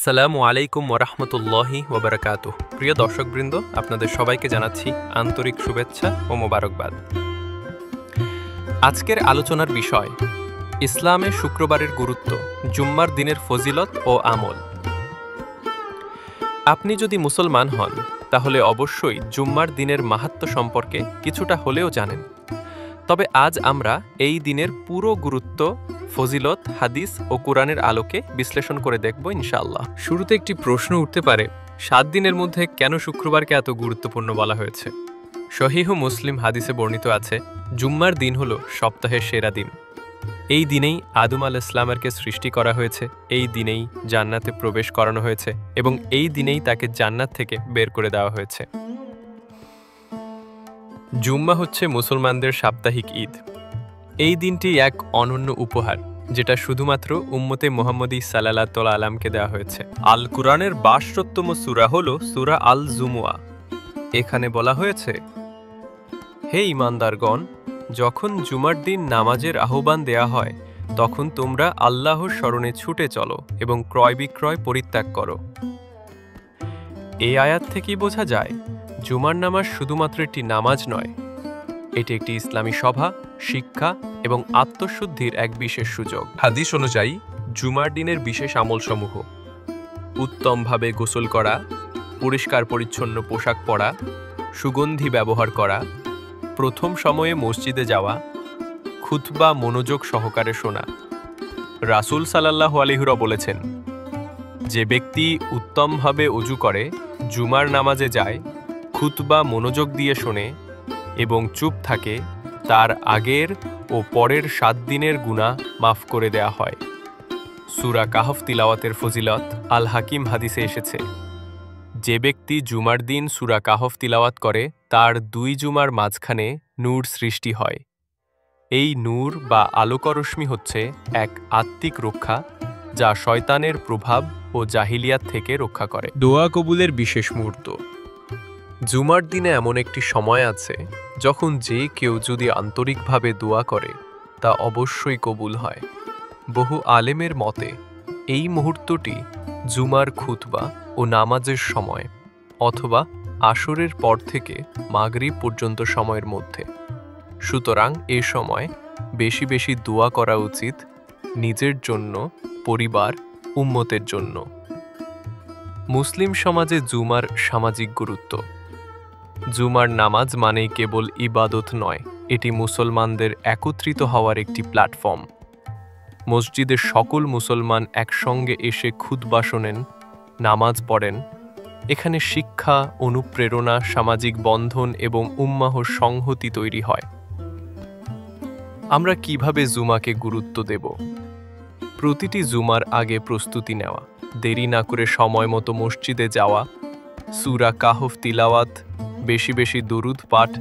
আসসালামু আলাইকুম ওরহমতুল্লাহি ওবরাকাতুহ। প্রিয় দর্শকবৃন্দ, আপনাদের সবাইকে জানাচ্ছি আন্তরিক শুভেচ্ছা ও মোবারকবাদ। আজকের আলোচনার বিষয় ইসলামে শুক্রবারের গুরুত্ব, জুম্মার দিনের ফজিলত ও আমল। আপনি যদি মুসলমান হন তাহলে অবশ্যই জুম্মার দিনের মাহাত্ম্য সম্পর্কে কিছুটা হলেও জানেন। তবে আজ আমরা এই দিনের পুরো গুরুত্ব, ফজিলত, হাদিস ও কোরআনের আলোকে বিশ্লেষণ করে দেখব ইনশাআল্লাহ। শুরুতে একটি প্রশ্ন উঠতে পারে, 7 দিনের মধ্যে কেন শুক্রবারকে এত গুরুত্বপূর্ণ বলা হয়েছে? সহিহ মুসলিম হাদিসে বর্ণিত আছে, জুম্মার দিন হলো সপ্তাহের সেরা দিন। এই দিনেই আদম আলাইহিস সালামকে সৃষ্টি করা হয়েছে, এই দিনেই জান্নাতে প্রবেশ করানো হয়েছে এবং এই দিনেই তাকে জান্নাত থেকে বের করে দেওয়া হয়েছে। জুম্মা হচ্ছে মুসলমানদের সাপ্তাহিক ঈদ। এই দিনটি এক অনন্য উপহার, যেটা শুধুমাত্র উম্মতে মুহাম্মদী সাল্লাল্লাহু আলাইহি আলামকে দেওয়া হয়েছে। আল কুরআনের ৬২তম সূরা হলো সূরা আল জুমুয়া। এখানে বলা হয়েছে, হে ঈমানদারগণ, যখন জুমার দিন নামাজের আহ্বান দেয়া হয় তখন তোমরা আল্লাহর স্মরণে ছুটে চলো এবং ক্রয় বিক্রয় পরিত্যাগ করো। এই আয়াত থেকেই বোঝা যায় জুমার নামাজ শুধুমাত্র একটি নামাজ নয়, এটি একটি ইসলামী সভা, শিক্ষা এবং আত্মশুদ্ধির এক বিশেষ সুযোগ। হাদিস অনুযায়ী জুমার দিনের বিশেষ আমলসমূহ: উত্তমভাবে গোসল করা, পরিষ্কার পরিচ্ছন্ন পোশাক পরা, সুগন্ধি ব্যবহার করা, প্রথম সময়ে মসজিদে যাওয়া, খুতবা মনোযোগ সহকারে শোনা। রাসূল সাল্লাল্লাহু আলাইহি বলেছেন, যে ব্যক্তি উত্তমভাবে ওযু করে, জুমার নামাজে যায়, খুতবা মনোযোগ দিয়ে শোনে এবং চুপ থাকে, তার আগের ও পরের 7 দিনের গুনাহ মাফ করে দেয়া হয়। সূরা কাহফ তিলাওয়াতের ফজিলত আল হাকিম হাদিসে এসেছে, যে ব্যক্তি জুমার দিন সূরা কাহফ তিলাওয়াত করে তার 2 জুমার মাঝখানে নূর সৃষ্টি হয়। এই নূর বা আলোকরশ্মি হচ্ছে এক আত্মিক রক্ষা, যা শয়তানের প্রভাব ও জাহিলিয়াত থেকে রক্ষা করে। দোয়া কবুলের বিশেষ মুহূর্ত। জুমার দিনে এমন একটি সময় আছে যখন যে কেউ যদি আন্তরিকভাবে দোয়া করে তা অবশ্যই কবুল হয়। বহু আলেমের মতে এই মুহূর্তটি জুমার খুতবা ও নামাজের সময় অথবা আসরের পর থেকে মাগরিব পর্যন্ত সময়ের মধ্যে। সুতরাং এ সময় বেশি বেশি দোয়া করা উচিত, নিজের জন্য, পরিবার, উম্মতের জন্য। মুসলিম সমাজে জুমার সামাজিক গুরুত্ব। জুমার নামাজ মানেই কেবল ইবাদত নয়, এটি মুসলমানদের একত্রিত হওয়ার একটি প্ল্যাটফর্ম। মসজিদের সকল মুসলমান একসঙ্গে এসে খুতবা শোনেন, নামাজ পড়েন। এখানে শিক্ষা, অনুপ্রেরণা, সামাজিক বন্ধন এবং উম্মাহর সংহতি তৈরি হয়। আমরা কিভাবে জুমাকে গুরুত্ব দেব? প্রতিটি জুমার আগে প্রস্তুতি নেওয়া, দেরি না করে সময় মতো মসজিদে যাওয়া, সূরা কাহফ তিলাওয়াত, বেশি বেশি দরুদ পাঠ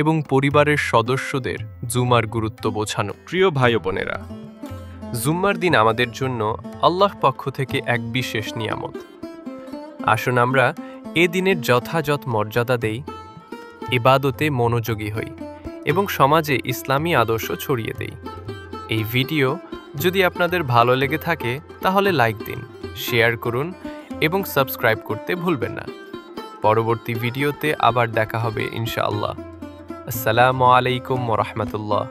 এবং পরিবারের সদস্যদের জুমার গুরুত্ব বোঝানো। প্রিয় ভাই ও বোনেরা, জুম্মার দিন আমাদের জন্য আল্লাহর পক্ষ থেকে এক বিশেষ নিয়ামত। আসুন আমরা এ দিনের যথাযথ মর্যাদা দেই, ইবাদতে মনোযোগী হই এবং সমাজে ইসলামী আদর্শ ছড়িয়ে দেই। এই ভিডিও যদি আপনাদের ভালো লেগে থাকে তাহলে লাইক দিন, শেয়ার করুন এবং সাবস্ক্রাইব করতে ভুলবেন না। পরবর্তী ভিডিওতে আবার দেখা হবে ইনশাআল্লাহ। আসসালামু আলাইকুম ওয়া রাহমাতুল্লাহ।